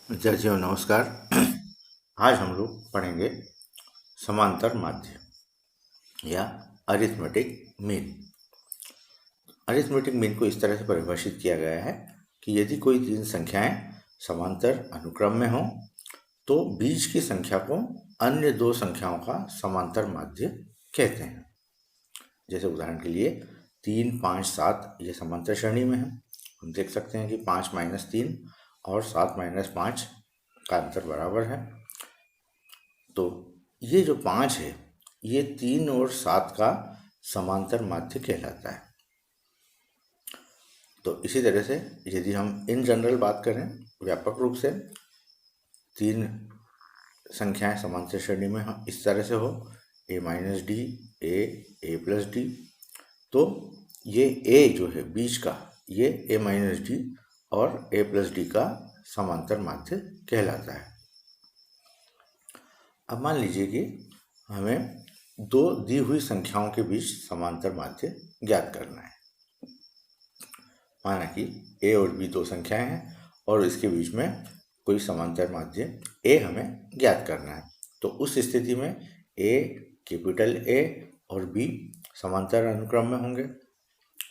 विद्यार्थियों नमस्कार। आज हम लोग पढ़ेंगे समांतर माध्य या अरिथमेटिक मीन। अरिथमेटिक मीन को इस तरह से परिभाषित किया गया है कि यदि कोई तीन संख्याएं समांतर अनुक्रम में हों तो बीच की संख्या को अन्य दो संख्याओं का समांतर माध्य कहते हैं। जैसे उदाहरण के लिए 3, 5, 7 ये समांतर श्रेणी में है। हम देख सकते हैं कि 5 - 3 और 7 - 5 का अंतर बराबर है। तो ये जो 5 है ये 3 और 7 का समांतर माध्य कहलाता है। तो इसी तरह से यदि हम इन जनरल बात करें व्यापक रूप से, तीन संख्याएं समांतर श्रेणी में इस तरह से हो a - d, a + d, तो ये a जो है बीच का ये a - d और a + d का समांतर माध्य कहलाता है। अब मान लीजिए कि हमें दो दी हुई संख्याओं के बीच समांतर माध्य ज्ञात करना है। माना कि a और b दो संख्याएं हैं और इसके बीच में कोई समांतर माध्य a हमें ज्ञात करना है। तो उस स्थिति में a कैपिटल A और b समांतर अनुक्रम में होंगे,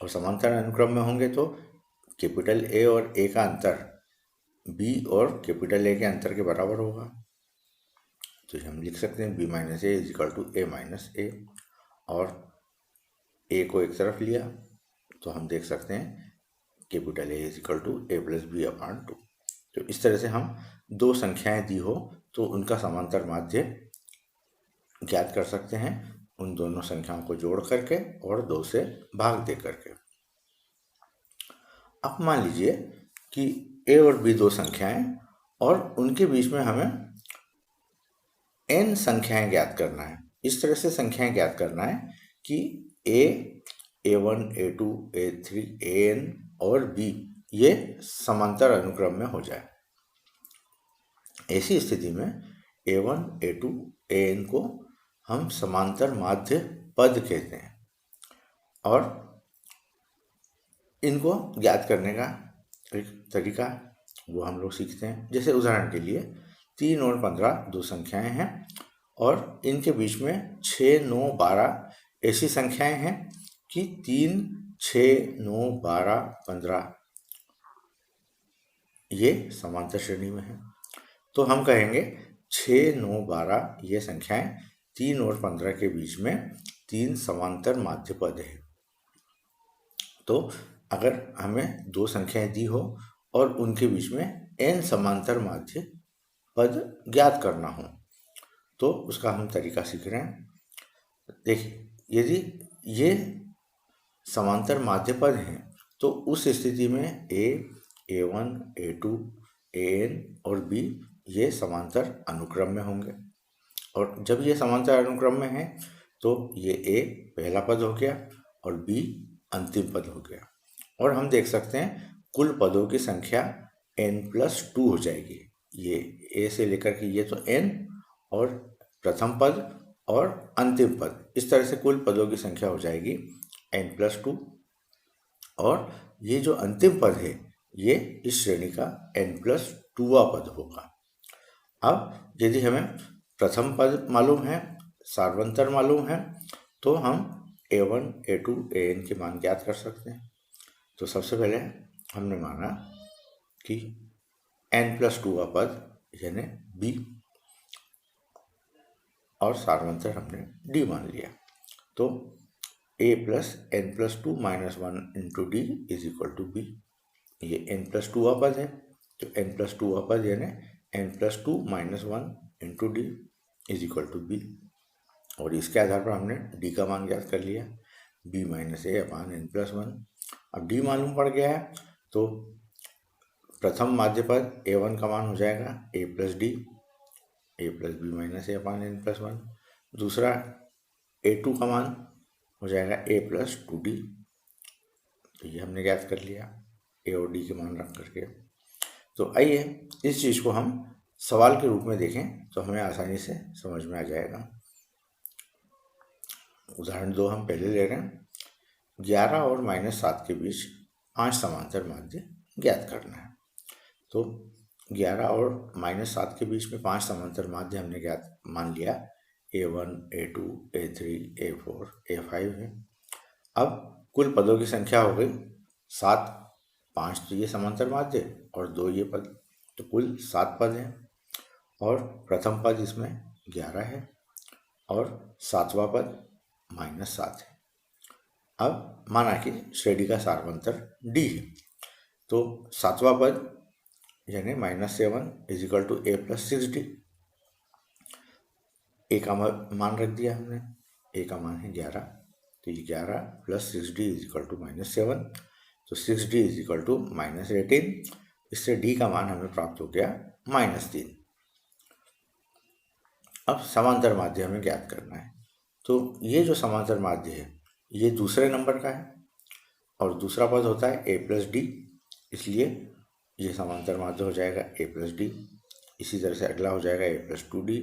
और समांतर अनुक्रम में होंगे तो कैपिटल A और a का अंतर b और कैपिटल A के अंतर के बराबर होगा। तो हम लिख सकते हैं b - a = a - a, और a को एक तरफ लिया तो हम देख सकते हैं कैपिटल A = a + b/2। तो इस तरह से हम दो संख्याएं दी हो तो उनका समांतर माध्य ज्ञात कर सकते हैं उन दोनों संख्याओं को जोड़ करके और 2 से भाग दे करके। अब मान लीजिए कि a और b दो संख्याएं और उनके बीच में हमें n संख्याएं ज्ञात करना है। इस तरह से संख्याएं ज्ञात करना है कि a, a1, a2, a3, an और b ये समांतर अनुक्रम में हो जाए। ऐसी स्थिति में a1, a2, an को हम समांतर माध्य पद कहते हैं और इनको ज्ञात करने का एक तरीका वो हम लोग सीखते हैं। जैसे उदाहरण के लिए 3 और 15 दो संख्याएं हैं और इनके बीच में 6, 9, 12 ऐसी संख्याएं हैं कि 3, 6, 9, 12, 15 ये समांतर श्रेणी में है। तो हम कहेंगे 6, 9, 12 ये संख्याएं 3 और 15 के बीच में तीन समांतर माध्य पद है। तो अगर हमें दो संख्याएं दी हो और उनके बीच में n समांतर माध्य पद ज्ञात करना हो तो उसका हम तरीका सीख रहे हैं। देखिए, यदि ये समांतर माध्य पद हैं तो उस स्थिति में a, a1, a2, an और b ये समांतर अनुक्रम में होंगे, और जब ये समांतर अनुक्रम में है तो ये a पहला पद हो गया और b अंतिम पद हो गया, और हम देख सकते हैं कुल पदों की संख्या n+2 हो जाएगी। ये a से लेकर के ये तो n और प्रथम पद और अंतिम पद, इस तरह से कुल पदों की संख्या हो जाएगी n+2, और ये जो अंतिम पद है ये इस श्रेणी का n+2वां पद होगा। अब यदि हमें प्रथम पद मालूम है, सार्वंतर मालूम है, तो हम a1, a2, an के मान ज्ञात कर सकते हैं। तो सबसे पहले हमने माना कि n+2वां पद यानी b और सार्वंतर हमने d मान लिया। तो a + n+2 - 1 × d = b। ये n+2वां पद है तो n+2वां पद यानी n+2 - 1 × d = b, और इसके आधार पर हमने d का मान ज्ञात कर लिया b - a/n+1। अब d मालूम पड़ गया है तो प्रथम माध्य पद a1 का मान हो जाएगा a + d, a + b - a/n+1। दूसरा a2 का मान हो जाएगा a + 2d, तो ये हमने ज्ञात कर लिया a और d के मान रख करके। तो आइए इस चीज़ को हम सवाल के रूप में देखें तो हमें आसानी से समझ में आ जाएगा। उदाहरण 2 हम पहले ले रहे हैं। 11 और -7 के बीच 5 समांतर माध्य ज्ञात करना है। तो 11 और -7 के बीच में 5 समांतर माध्य हमने ज्ञात मान लिया, A1, A2, A3, A4, A5 है। अब कुल पदों की संख्या हो गई 7, 5 तो ये समांतर माध्य और 2 ये पद, तो कुल 7 पद हैं। और प्रथम पद इसमें 11 है और 7वां पद -7 है। अब माना कि श्रेणी का सारवंतर D है, तो 7वां पद यानी -7 = A + 6D। A का मान रख दिया हमने, A का मान है 11, तो ये 11 + 6D = -7, तो 6D = -18। इससे D का मान हमें प्राप्त हो गया -3। अब समांतर माध्य हमें ज्ञात करना है, तो ये जो समांतर माध्य है ये दूसरे नंबर का है और दूसरा पद होता है A + D, इसलिए ये समांतर माध्य हो जाएगा A + D। इसी तरह से अगला हो जाएगा A + 2D,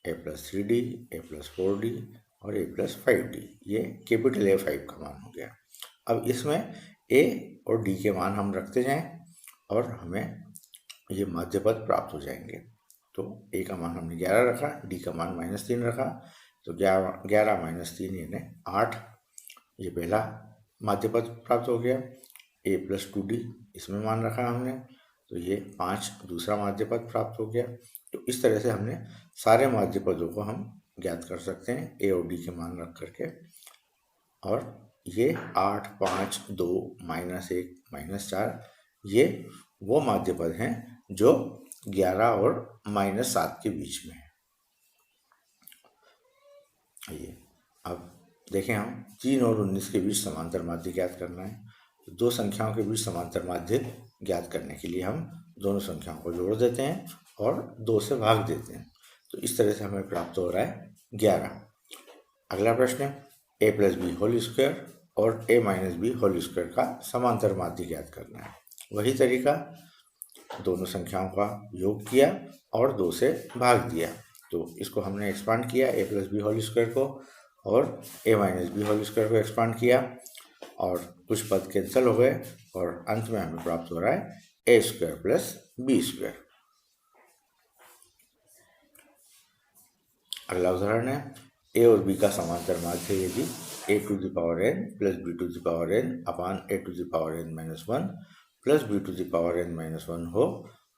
A + 3D, A + 4D और A + 5D। ये कैपिटल A5 का मान हो गया। अब इसमें A और D के मान हम रखते जाएं और हमें ये माध्य पद प्राप्त हो जाएंगे। तो A का मान हमने 11 रखा, D का मान -3 रखा, तो 11 - 3 यानी 8, ये पहला माध्य पद प्राप्त हो गया। A + 2D इसमें मान रखा हमने, तो ये 5 दूसरा माध्य पद प्राप्त हो गया। तो इस तरह से हमने सारे माध्य पदों को हम ज्ञात कर सकते हैं A और D के मान रख करके। और ये 8, 5, 2, -1, -4 ये वो माध्य पद हैं जो 11 और -7 के बीच में है। ये अब देखें, हम 3 और 19 के बीच समांतर माध्य ज्ञात करना है। तो दो संख्याओं के बीच समांतर माध्य ज्ञात करने के लिए हम दोनों संख्याओं को जोड़ देते हैं और 2 से भाग देते हैं, तो इस तरह से हमें प्राप्त हो रहा है 11। अगला प्रश्न है A + B² और A - B² का समांतर माध्य ज्ञात करना है। वही तरीका, दोनों संख्याओं का योग किया और 2 से भाग दिया, तो इसको हमने एक्सपांड किया A + B² को और A - B² को एक्सपांड किया और कुछ पद कैंसिल हो गए और अंत में हमें प्राप्त हो रहा है A² + B²। अगला उदाहरण है A और B का समांतर माध्य यदि A⁴ + B⁴n अपान A⁴n-1 + B⁴n-1 हो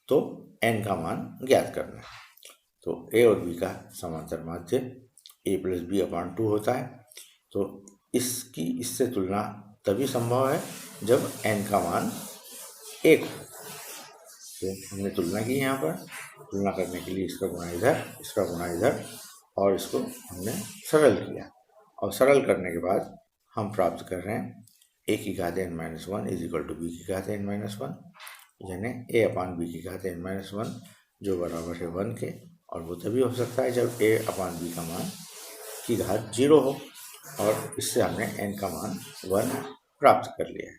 तो n का मान ज्ञात करना है। तो A और B का समांतर माध्य A + B/2 होता है, तो इसकी इससे तुलना तभी संभव है जब n का मान 1 हो। तो हमने तुलना की, यहाँ पर तुलना करने के लिए इसका गुणा इधर, इसका गुणा इधर और इसको हमने सरल किया, और सरल करने के बाद हम प्राप्त कर रहे हैं A⁴n - 1 = B⁴n-1, यानी A/B⁴n-1 जो बराबर है 1 के, और वो तभी हो सकता है जब A/B का मान की घात 0 हो, और इससे हमने n का मान 1 प्राप्त कर लिया है।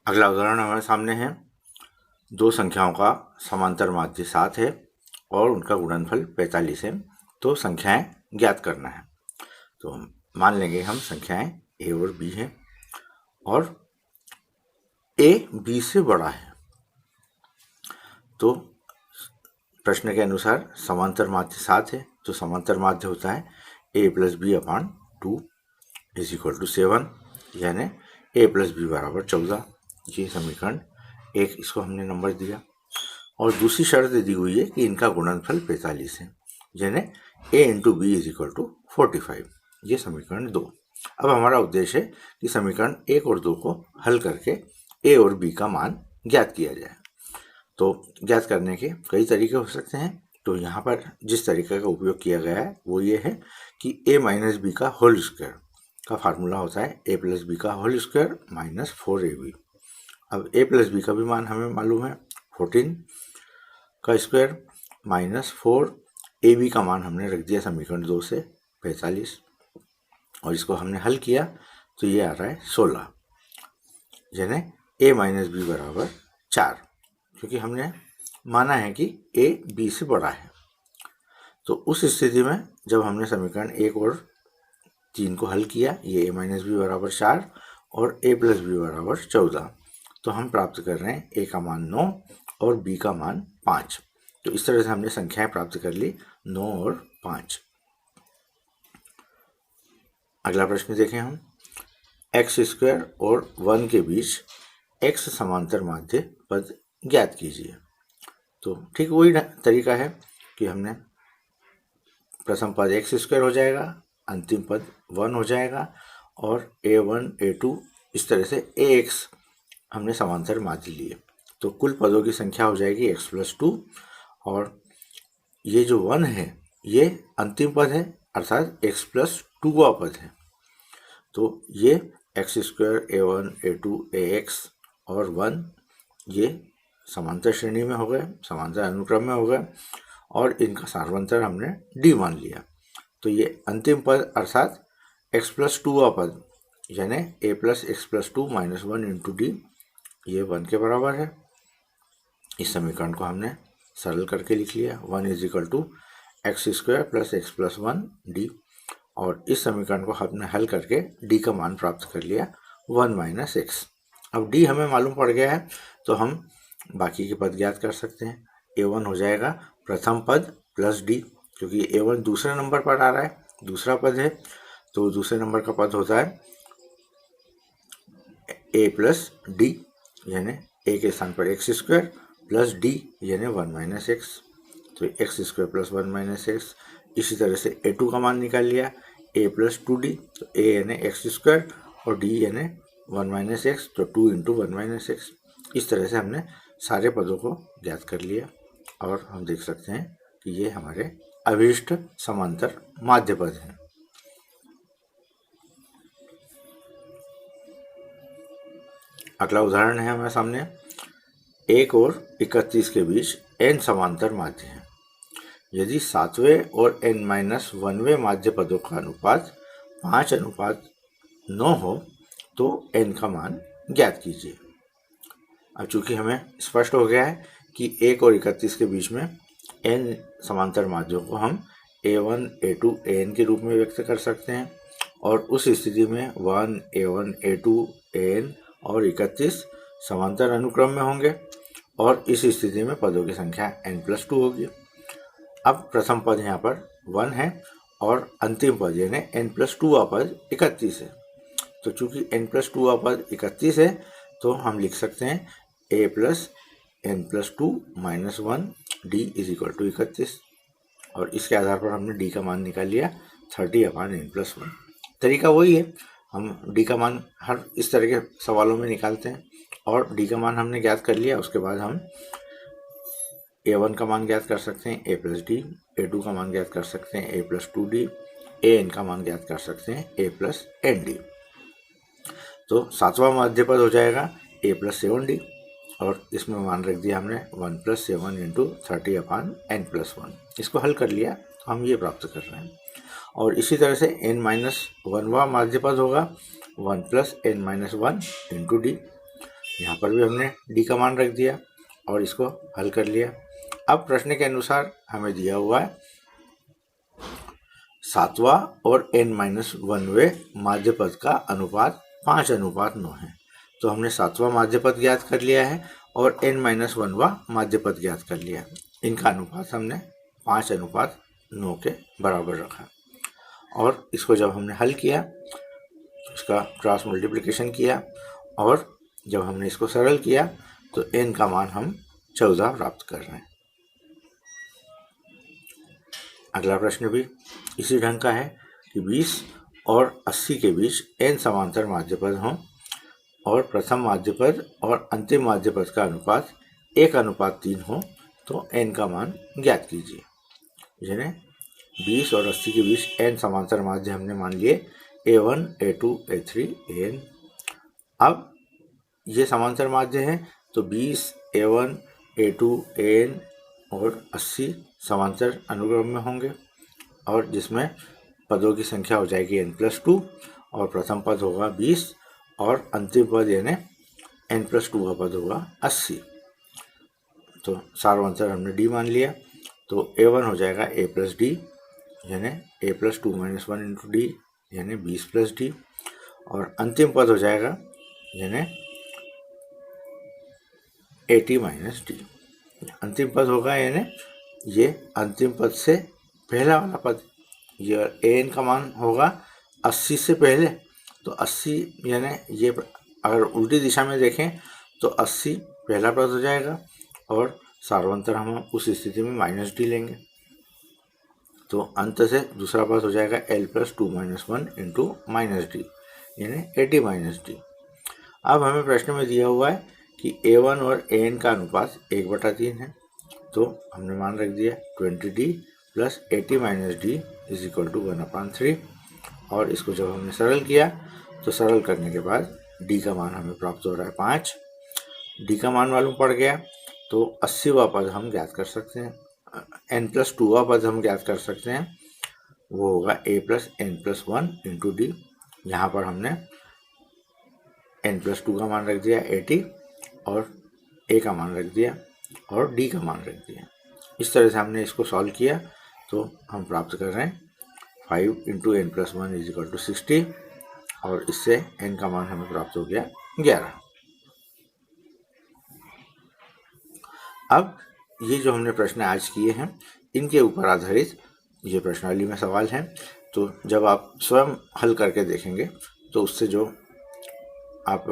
अगला उदाहरण हमारे सामने है, दो संख्याओं का समांतर माध्य 7 है और उनका गुणनफल 45 है, तो संख्याएं ज्ञात करना है। तो हम मान लेंगे हम संख्याएं A और B हैं और A B से बड़ा है, तो प्रश्न के अनुसार समांतर माध्य 7 है, तो समांतर माध्य होता है A + B/2 = 7, यानी A + B = 14। ये समीकरण 1, इसको हमने नंबर दिया, और दूसरी शर्त दी हुई है कि इनका गुणनफल 45 है, यानी A × B = 45। ये समीकरण 2। अब हमारा उद्देश्य है कि समीकरण 1 और 2 को हल करके A और B का मान ज्ञात किया जाए। तो ज्ञात करने के कई तरीके हो सकते हैं, तो यहाँ पर जिस तरीके का उपयोग किया गया है वो ये है कि A - B का होल स्क्वायर का फार्मूला होता है A + B का होल स्क्वायर -4AB। अब A + B का भी मान हमें मालूम है 14 का स्क्वायर -4, AB का मान हमने रख दिया समीकरण 2 से 45, और इसको हमने हल किया तो ये आ रहा है 16, यानी A - B = 4, क्योंकि हमने माना है कि A B से बड़ा है। तो उस स्थिति में जब हमने समीकरण 1 और 3 को हल किया, ये A - B = 4 और A + B = 14, तो हम प्राप्त कर रहे हैं ए का मान 9 और बी का मान 5। तो इस तरह से हमने संख्याएं प्राप्त कर ली 9 और 5। अगला प्रश्न देखें हम, एक्स स्क्वायर और 1 के बीच एक्स समांतर माध्य पद ज्ञात कीजिए। तो ठीक वही तरीका है कि हमने प्रथम पद एक्स स्क्वायर हो जाएगा, अंतिम पद 1 हो जाएगा और a1 a2 इस तरह से ax हमने समांतर माध्य लिए। तो कुल पदों की संख्या हो जाएगी x+2 और ये जो 1 है ये अंतिम पद है अर्थात x+2वां पद है। तो ये x square a1 a2 ax और 1 ये समांतर श्रेणी में हो गए, समांतर अनुक्रम में हो गए और इनका सार्वंतर हमने d मान लिया। तो ये अंतिम पद अर्थात x+2वां पद यानी a + x+2 - 1 × d ये 1 के बराबर है। इस समीकरण को हमने सरल करके लिख लिया 1 = x² + x+1 d और इस समीकरण को हमने हल करके d का मान प्राप्त कर लिया 1 - x। अब d हमें मालूम पड़ गया है तो हम बाकी के पद ज्ञात कर सकते हैं। a1 हो जाएगा प्रथम पद प्लस d, क्योंकि a1 दूसरे नंबर पर आ रहा है, दूसरा पद है तो दूसरे नंबर का पद होता है a + d यानी a के स्थान पर x² प्लस d यानी 1 - x। तो x² + 1 - x। इसी तरह से a2 का मान निकाल लिया a + 2d, तो a यानी x² और d यानी 1 - x, तो 2 × 1 - x। इस तरह से हमने सारे पदों को ज्ञात कर लिया और हम देख सकते हैं कि ये हमारे अभीष्ट समांतर माध्य पद हैं। अगला उदाहरण है हमारे सामने, 1 और 31 के बीच n समांतर माध्य हैं। यदि 7वें और n-1वें माध्य पदों का अनुपात 5:9 हो तो n का मान ज्ञात कीजिए। अब चूंकि हमें स्पष्ट हो गया है कि 1 और 31 के बीच में n समांतर माध्यों को हम a1 a2 an के रूप में व्यक्त कर सकते हैं और उस स्थिति में 1 a1 a2 an और 31 समांतर अनुक्रम में होंगे और इस स्थिति में पदों की संख्या n+2 होगी। अब प्रथम पद यहाँ पर 1 है और अंतिम पद यानी n+2वां पद 31 है। तो चूंकि n+2वां पद 31 है तो हम लिख सकते हैं a + n+2 - 1 d = 31 और इसके आधार पर हमने d का मान निकाल लिया 30/n+1। तरीका वही है, हम d का मान हर इस तरह के सवालों में निकालते हैं और d का मान हमने ज्ञात कर लिया। उसके बाद हम a1 का मान ज्ञात कर सकते हैं a + d, a2 का मान ज्ञात कर सकते हैं a + 2d, an का मान ज्ञात कर सकते हैं a + nd। तो 7वां माध्य पद हो जाएगा a + 7d और इसमें मान रख दिया हमने 1 + 7 × 30/n+1। इसको हल कर लिया तो हम ये प्राप्त कर रहे हैं। और इसी तरह से n-1वां माध्य पद होगा 1 + n-1 × d। यहाँ पर भी हमने d का मान रख दिया और इसको हल कर लिया। अब प्रश्न के अनुसार हमें दिया हुआ है 7वां और n-1वें माध्य पद का अनुपात 5:9 है। तो हमने 7वां माध्य पद ज्ञात कर लिया है और n-1वां माध्य पद ज्ञात कर लिया है। इनका अनुपात हमने 5:9 के बराबर रखा और इसको जब हमने हल किया इसका क्रॉस मल्टीप्लिकेशन किया और जब हमने इसको सरल किया तो n का मान हम 14 प्राप्त कर रहे हैं। अगला प्रश्न भी इसी ढंग का है कि 20 और 80 के बीच n समांतर माध्य पद हों और प्रथम माध्य पद और अंतिम माध्य पद का अनुपात 1:3 हो तो n का मान ज्ञात कीजिए। यानी 20 और 80 के बीच n समांतर माध्य हमने मान लिए a1 a2 a3 an। अब ये समांतर माध्य हैं तो 20 a1 a2 an और 80 समांतर अनुक्रम में होंगे और जिसमें पदों की संख्या हो जाएगी n+2 और प्रथम पद होगा 20 और अंतिम पद यानी n+2 का पद होगा 80। तो सार्वंतर हमने d मान लिया तो a1 हो जाएगा a + d यानी a + 2 - 1 × d यानी 20 + d और अंतिम पद हो जाएगा यानी 80 माइनस डी। अंतिम पद होगा यानी ये अंतिम पद से पहला वाला पद, ये an का मान होगा 80 से पहले, तो 80 यानी ये अगर उल्टी दिशा में देखें तो 80 पहला पद हो जाएगा और सार्वंतर हम उस स्थिति में माइनस डी लेंगे, तो अंत से दूसरा पद हो जाएगा l plus 2 minus 1 into minus D यानी 80 माइनस डी। अब हमें प्रश्न में दिया हुआ है कि a1 और an का अनुपात 1/3 है, तो हमने मान रख दिया 20d plus 80 minus d is equal to 1/3, और इसको जब हमने सरल किया तो सरल करने के बाद d का मान हमें प्राप्त हो रहा है 5। d का मान मालूम पड़ गया तो 80वां पद हम ज्ञात कर सकते हैं, n प्लस 2वां पद हम ज्ञात कर सकते हैं, वो होगा a plus n plus 1 into D. यहाँ पर हमने n प्लस 2 का मान रख दिया 80 और a का मान रख दिया और d का मान रख दिया। इस तरह से हमने इसको सॉल्व किया तो हम प्राप्त कर रहे हैं 5 into n plus 1 is equal to 60, और इससे n का मान हमें प्राप्त हो गया 11। अब ये जो हमने प्रश्न आज किए हैं इनके ऊपर आधारित ये प्रश्नावली में सवाल हैं, तो जब आप स्वयं हल करके देखेंगे तो उससे जो आप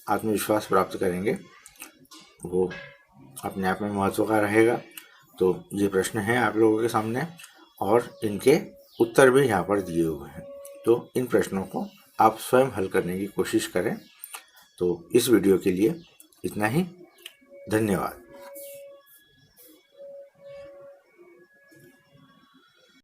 आत्मविश्वास प्राप्त करेंगे वो अपने आप में महत्व का रहेगा। तो ये प्रश्न है आप लोगों के सामने और इनके उत्तर भी यहाँ पर दिए हुए हैं, तो इन प्रश्नों को आप स्वयं हल करने की कोशिश करें। तो इस वीडियो के लिए इतना ही, धन्यवाद।